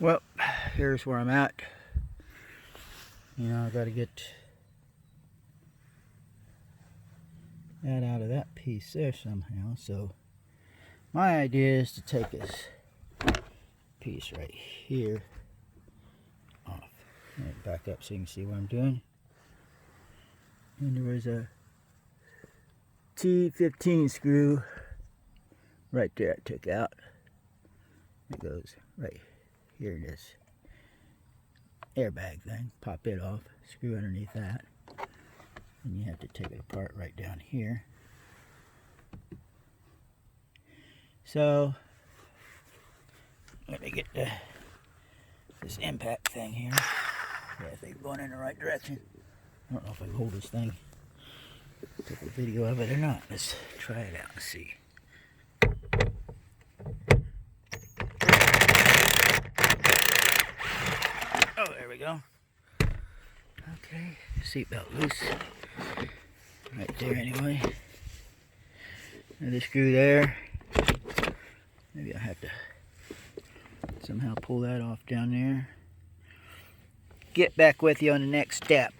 Well, here's where I'm at. You know, I gotta get that out of that piece there somehow. So my idea is to take this piece right here off. And back up so you can see what I'm doing. And there was a T15 screw right there I took out. It goes right here, this airbag thing. Pop it off, screw underneath that. And you have to take it apart right down here. So, let me get this impact thing here. Yeah, I think I'm going in the right direction. I don't know if I can hold this thing. Take a video of it or not. Let's try it out and see. Oh, there we go. Okay, seatbelt loose. Right there anyway. Another screw there. Maybe I have to somehow pull that off down there. Get back with you on the next step.